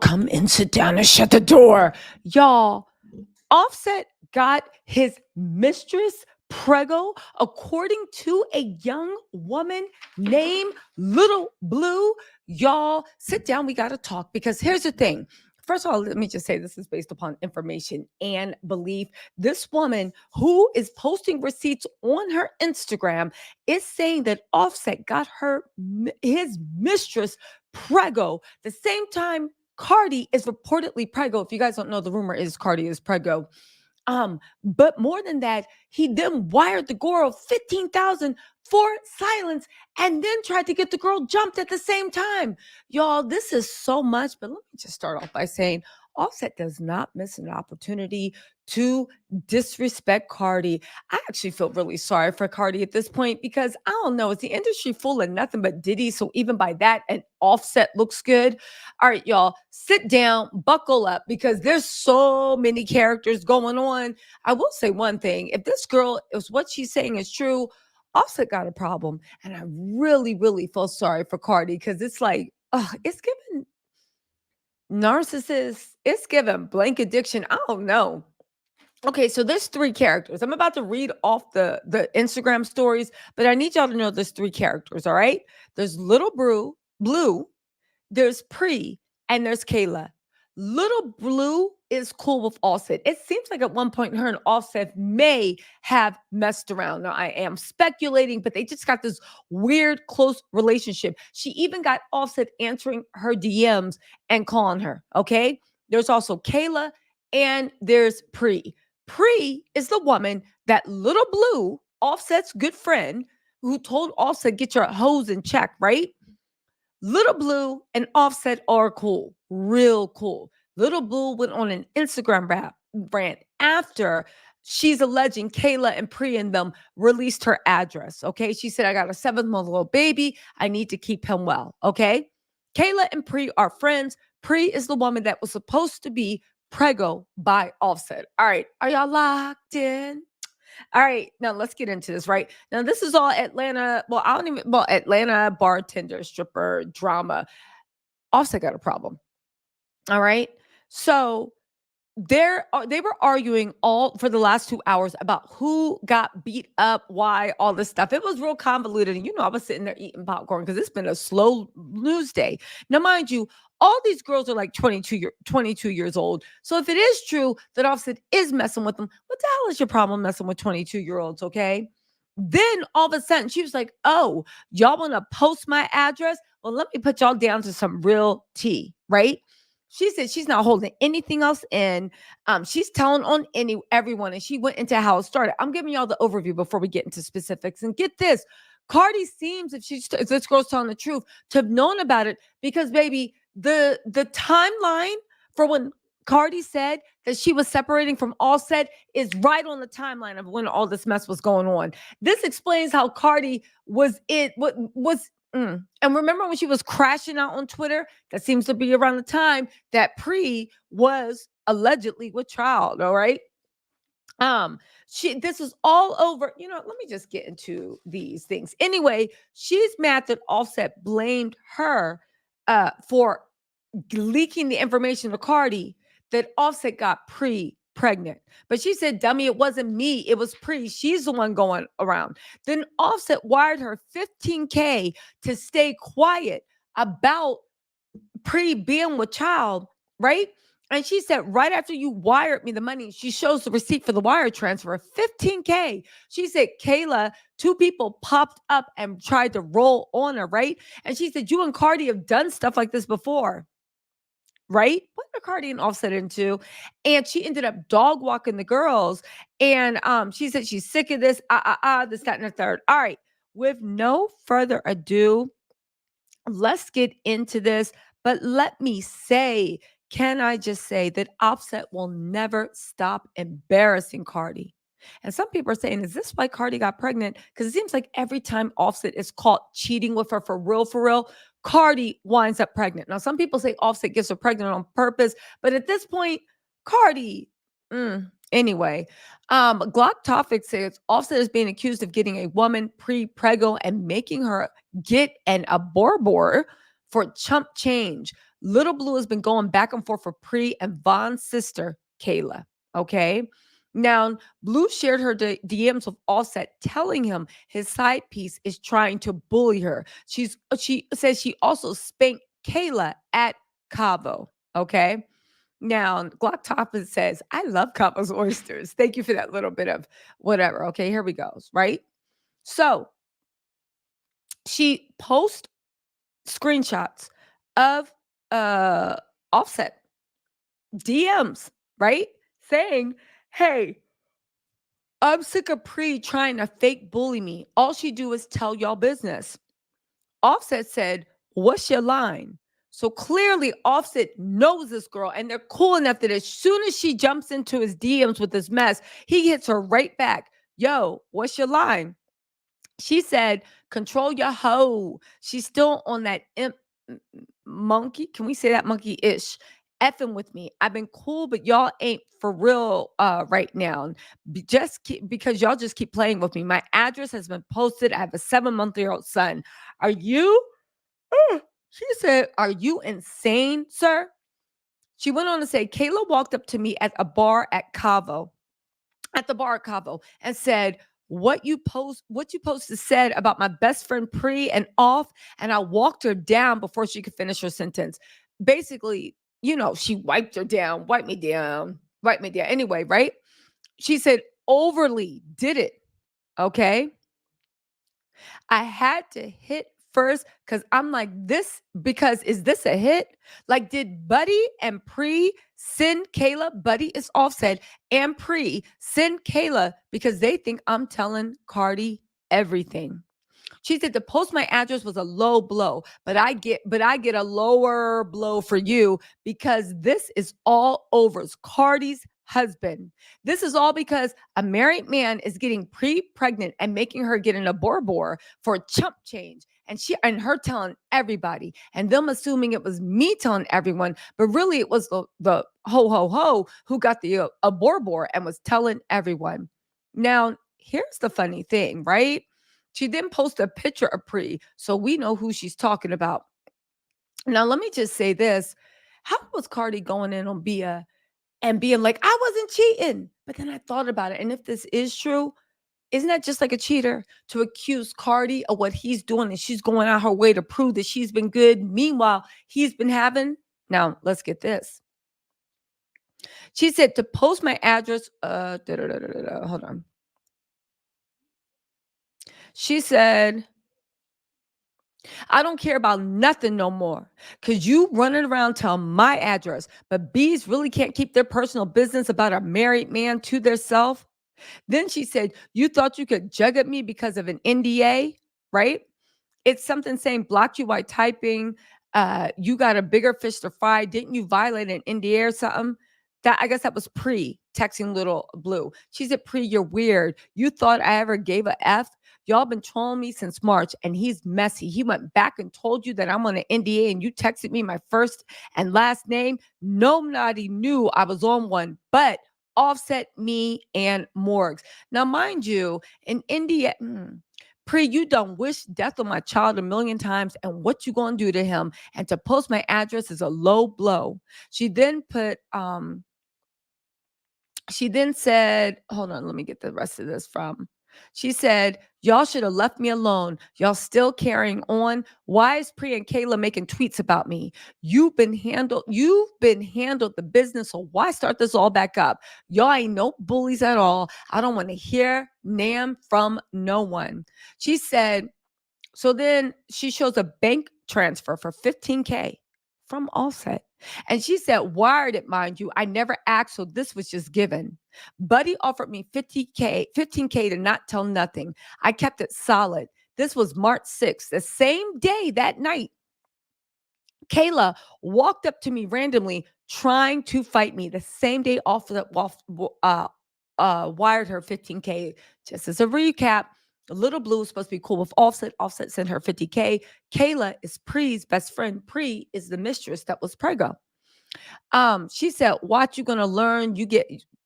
Come and sit down and shut the door. Y'all, Offset got his mistress PREGO according to a young woman named Little Blue. Y'all, sit down. We got to talk because here's the thing. First of all, let me just say this is based upon information and belief. This woman who is posting receipts on her Instagram is saying that Offset got his mistress PREGO the same time Cardi is reportedly PREGO. If you guys don't know, the rumor is Cardi is PREGO. But more than that, he then wired the girl 15,000 for silence and then tried to get the girl jumped at the same time. Y'all, this is so much, but let me just start off by saying Offset does not miss an opportunity to disrespect Cardi. I actually feel really sorry for Cardi at this point because I don't know, is the industry full of nothing but Diddy? So even by that, an Offset looks good. All right, y'all, sit down, buckle up because there's so many characters going on. I will say one thing. If this girl is what she's saying is true, Offset got a problem. And I really, really feel sorry for Cardi because it's like, it's giving narcissist, it's giving blank addiction. I don't know. Okay, so there's three characters. I'm about to read off the Instagram stories, but I need y'all to know there's three characters, all right? There's Little Blue, there's Pre, and there's Kayla. Little Blue is cool with Offset. It seems like at one point her and Offset may have messed around. Now I am speculating, but they just got this weird close relationship. She even got Offset answering her DMs and calling her. Okay. There's also Kayla and there's Pre. Pre is the woman that Little Blue, Offset's good friend, who told Offset, get your hose in check, right? Little Blue and Offset are cool, real cool. Little Blue went on an Instagram rant after she's alleging Kayla and Pri and them released her address. Okay. She said, I got a 7-month-old baby. I need to keep him well. Okay. Kayla and Pri are friends. Pri is the woman that was supposed to be PREGO by Offset. All right. Are y'all locked in? All right, now let's get into this, right? Now, this is all Atlanta. Well, I don't even, well, Atlanta bartender, stripper drama. Offset got a problem. All right. So they were arguing all for the last 2 hours about who got beat up, why, all this stuff. It was real convoluted. And I was sitting there eating popcorn because it's been a slow news day. Now, mind you, all these girls are like 22 years old. So if it is true that Offset is messing with them, what the hell is your problem messing with 22-year-olds? Okay. Then all of a sudden she was like, oh, y'all want to post my address? Well, let me put y'all down to some real tea, right? She said she's not holding anything else in. She's telling on everyone, and she went into how it started. I'm giving y'all the overview before we get into specifics. And get this, Cardi seems, if this girl's telling the truth, to have known about it because, baby, the timeline for when Cardi said that she was separating from Offset is right on the timeline of when all this mess was going on. This explains how Cardi was and remember when she was crashing out on Twitter? That seems to be around the time that Pre was allegedly with child. All right. This is all over. Let me just get into these things. Anyway, she's mad that Offset blamed her for leaking the information to Cardi that Offset got pregnant. But she said, dummy, it wasn't me. It was Pre. She's the one going around. Then Offset wired her $15K to stay quiet about Pre being with child, right? And she said, right after you wired me the money, she shows the receipt for the wire transfer, $15K. She said, Kayla, two people popped up and tried to roll on her, right? And she said, you and Cardi have done stuff like this before. Right? What are Cardi and Offset into? And she ended up dog walking the girls. And she said she's sick of this, this, that, and the third. All right. With no further ado, let's get into this. But let me say, can I just say that Offset will never stop embarrassing Cardi? And some people are saying, is this why Cardi got pregnant? Because it seems like every time Offset is caught cheating with her for real, Cardi winds up pregnant. Now, some people say Offset gets her pregnant on purpose, but at this point, Cardi, anyway. Glock Topic says Offset is being accused of getting a woman PREGO and making her get an abortion for chump change. Little Blue has been going back and forth for Pre and Von's sister, Kayla. Okay. Now, Blue shared her DMs with Offset, telling him his side piece is trying to bully her. She says she also spanked Kayla at Cabo. Okay. Now, Glock Toppin says, I love Cabo's oysters. Thank you for that little bit of whatever. Okay, here we go. Right. So she posts screenshots of Offset DMs, right? Saying, hey, I'm sick of Pre trying to fake bully me. All she do is tell y'all business. Offset said, what's your line? So clearly Offset knows this girl and they're cool enough that as soon as she jumps into his DMs with this mess, he hits her right back. Yo, what's your line? She said, control your hoe. She's still on that imp monkey. Can we say that monkey-ish? Effing with me. I've been cool, but y'all ain't for real right now. Because y'all just keep playing with me. My address has been posted. I have a 7-month-old son. Are you? She said, are you insane, sir? She went on to say, Kayla walked up to me at a bar at Cavo and said, what you posted said about my best friend Pre and Off, and I walked her down before she could finish her sentence. Basically, she wiped her down, wipe me down. Anyway, right? She said overly did it. Okay. I had to hit first because I'm like, is this a hit? Like, did Buddy and Pre send Kayla? Buddy is Offset and Pre send Kayla because they think I'm telling Cardi everything. She said to post my address was a low blow, but I get a lower blow for you because this is all over Cardi's husband. This is all because a married man is getting pregnant and making her get an abortion for chump change. And her telling everybody, and them assuming it was me telling everyone, but really it was the ho who got the abortion and was telling everyone. Now, here's the funny thing, right? She then posted a picture of Pre, so we know who she's talking about. Now, let me just say this. How was Cardi going in on Bia and being like, I wasn't cheating? But then I thought about it. And if this is true, isn't that just like a cheater to accuse Cardi of what he's doing and she's going out her way to prove that she's been good? Meanwhile, he's been having. Now, let's get this. She said to post my address. Hold on. She said, I don't care about nothing no more because you running around telling my address, but bees really can't keep their personal business about a married man to their self. Then she said, you thought you could jug at me because of an NDA, right? It's something saying blocked you while typing. You got a bigger fish to fry. Didn't you violate an NDA or something? That I guess that was Pre texting Little Blue. She said, Pre, you're weird. You thought I ever gave a F? Y'all been trolling me since March, and he's messy. He went back and told you that I'm on an NDA, and you texted me my first and last name. Nobody knew I was on one, but Offset, me, and Morgs. Now, mind you, in India, Pre, you done wish death on my child a million times, and what you gonna do to him? And to post my address is a low blow. She then said, hold on, let me get the rest of this from. She said, y'all should have left me alone. Y'all still carrying on. Why is Pri and Kayla making tweets about me? You've been handled the business. So why start this all back up? Y'all ain't no bullies at all. I don't want to hear Nam from no one. She said, so then she shows a bank transfer for $15K from Offset. And she said, wired it, mind you. I never asked, so this was just given. Buddy offered me $15K to not tell nothing. I kept it solid. This was March 6th, the same day that night. Kayla walked up to me randomly, trying to fight me. The same day wired her $15K. Just as a recap, Little Blue was supposed to be cool with Offset. Offset sent her $50K. Kayla is Pre's best friend. Pre is the mistress that was PREGO. She said, watch, you're going to learn.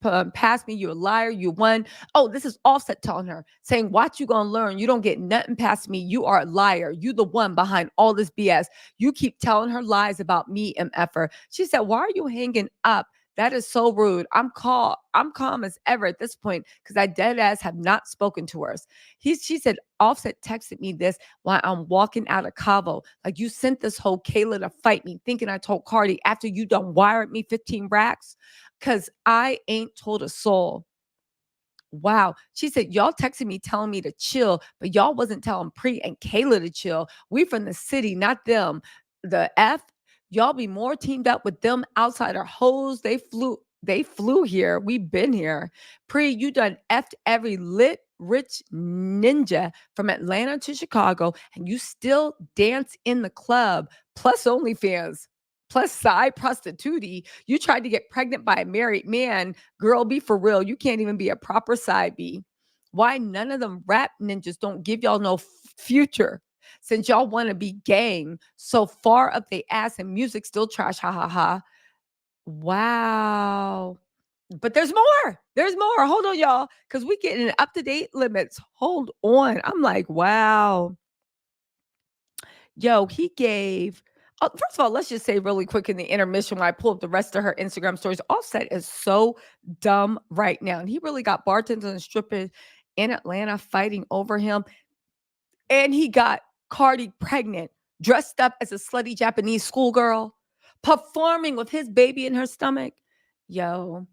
past me. You're a liar. You won. Oh, this is Offset telling her, saying, watch, you gonna learn. You don't get nothing past me. You are a liar. You the one behind all this BS. You keep telling her lies about me, MFer. She said, why are you hanging up? That is so rude. I'm calm as ever at this point because I dead ass have not spoken to her. She said, Offset texted me this while I'm walking out of Cabo. Like, you sent this whole Kayla to fight me, thinking I told Cardi after you done wired me 15 racks. Cause I ain't told a soul. Wow. She said, y'all texted me telling me to chill, but y'all wasn't telling Pre and Kayla to chill. We from the city, not them. The F, y'all be more teamed up with them outsider hoes. They flew here. We been here. Pre, you done effed every lit rich ninja from Atlanta to Chicago, and you still dance in the club, plus OnlyFans, plus side prostitute. You tried to get pregnant by a married man. Girl, be for real. You can't even be a proper side B. Why none of them rap ninjas don't give y'all no future? Since y'all want to be gang so far up they ass and music still trash. Ha ha ha. Wow. But there's more. There's more. Hold on, y'all. Because we getting up to date limits. Hold on. I'm like, wow. Yo, he gave. Oh, first of all, let's just say really quick in the intermission when I pull up the rest of her Instagram stories, Offset is so dumb right now. And he really got bartenders and strippers in Atlanta fighting over him. And he got Cardi pregnant, dressed up as a slutty Japanese schoolgirl, performing with his baby in her stomach. Yo,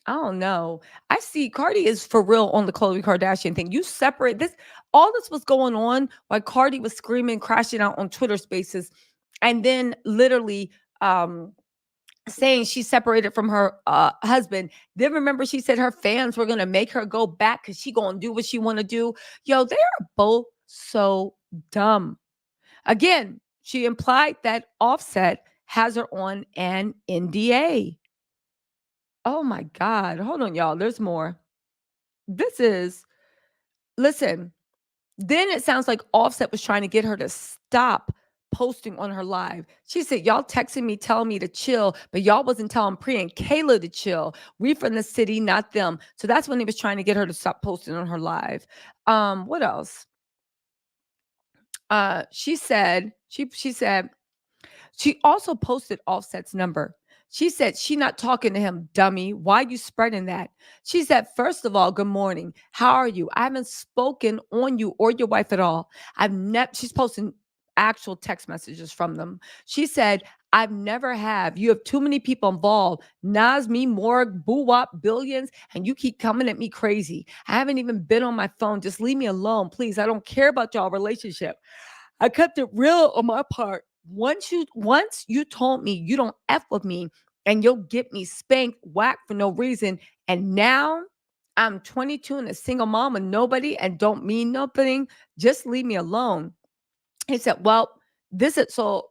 I don't know. I see Cardi is for real on the Khloe Kardashian thing. You separate this. All this was going on while Cardi was screaming, crashing out on Twitter Spaces, and then literally saying she separated from her husband. Then remember, she said her fans were gonna make her go back because she gonna do what she want to do. Yo, they are both so dumb. Again, she implied that Offset has her on an NDA. Oh my God. Hold on, y'all. There's more. This is, listen, then it sounds like Offset was trying to get her to stop posting on her live. She said, y'all texting me telling me to chill, but y'all wasn't telling Pri and Kayla to chill. We from the city, not them. So that's when he was trying to get her to stop posting on her live. What else? She said she also posted Offset's number. She said, she not talking to him, dummy. Why you spreading that? She said, first of all, good morning. How are you? I haven't spoken on you or your wife at all. She's posting actual text messages from them. She said, I've never have. You have too many people involved. Nas, me, Morg, Boo Wop, billions, and you keep coming at me crazy. I haven't even been on my phone. Just leave me alone, please. I don't care about y'all relationship. I kept it real on my part. Once you told me you don't F with me and you'll get me spanked, whacked for no reason. And now I'm 22 and a single mom and nobody and don't mean nothing. Just leave me alone. He said, well,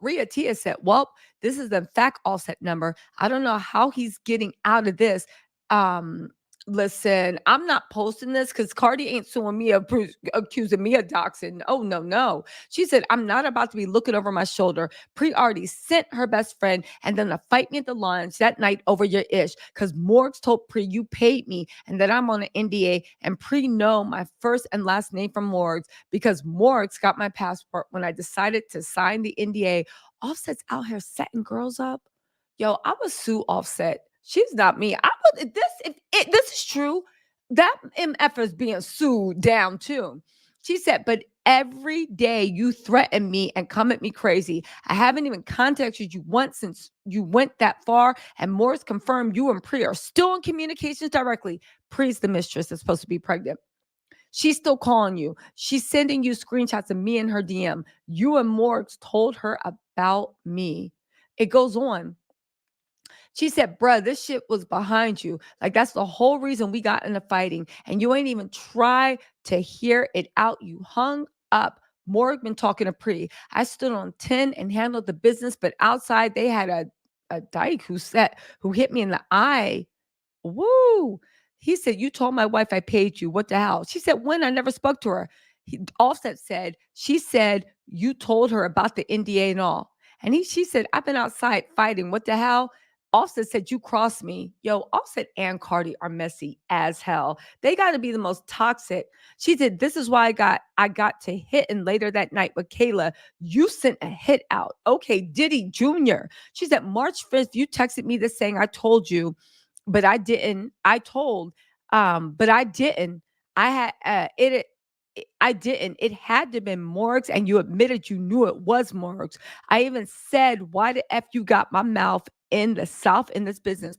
Rhea Tia said, well, this is the fact Offset number. I don't know how he's getting out of this. Um, Listen, I'm not posting this because Cardi ain't suing me accusing me of doxing. Oh, no, no. She said, I'm not about to be looking over my shoulder. Pre already sent her best friend and then to fight me at the lounge that night over your ish because Morgs told Pre you paid me and that I'm on an NDA and Pre know my first and last name from Morgs because Morgs got my passport when I decided to sign the NDA. Offset's out here setting girls up. Yo, I would sue Offset. She's not me. I would if this is true, that MF is being sued down too. She said, but every day you threaten me and come at me crazy. I haven't even contacted you once since you went that far. And Morris confirmed you and Pri are still in communications directly. Pri's the mistress that's supposed to be pregnant. She's still calling you. She's sending you screenshots of me in her DM. You and Morgs told her about me. It goes on. She said, bruh, this shit was behind you. Like, that's the whole reason we got into fighting. And you ain't even try to hear it out. You hung up. Morg been talking to Pri. I stood on 10 and handled the business, but outside they had a dyke who hit me in the eye. Woo. He said, you told my wife I paid you. What the hell? She said, when? I never spoke to her. Offset said, she said, you told her about the NDA and all. And she said, I've been outside fighting. What the hell? Offset said, "You crossed me." Yo, Offset and Cardi are messy as hell. They got to be the most toxic. She said, "This is why I got to hitting later that night with Kayla. You sent a hit out." Okay, Diddy Jr. She said, "March 5th, you texted me this saying I told you, but I didn't. I told, but I didn't. I had I didn't. It had to have been Morgs, and you admitted you knew it was Morgs. I even said, why the F you got my mouth in the South in this business.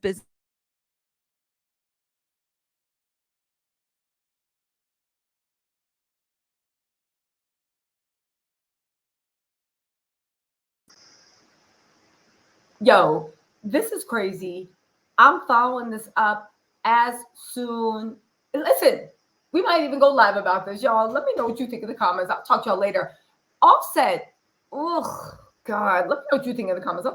Yo, this is crazy. I'm following this up as soon. Listen, we might even go live about this, y'all. Let me know what you think in the comments. I'll talk to y'all later. Offset. Ugh, God. Let me know what you think in the comments. I'll talk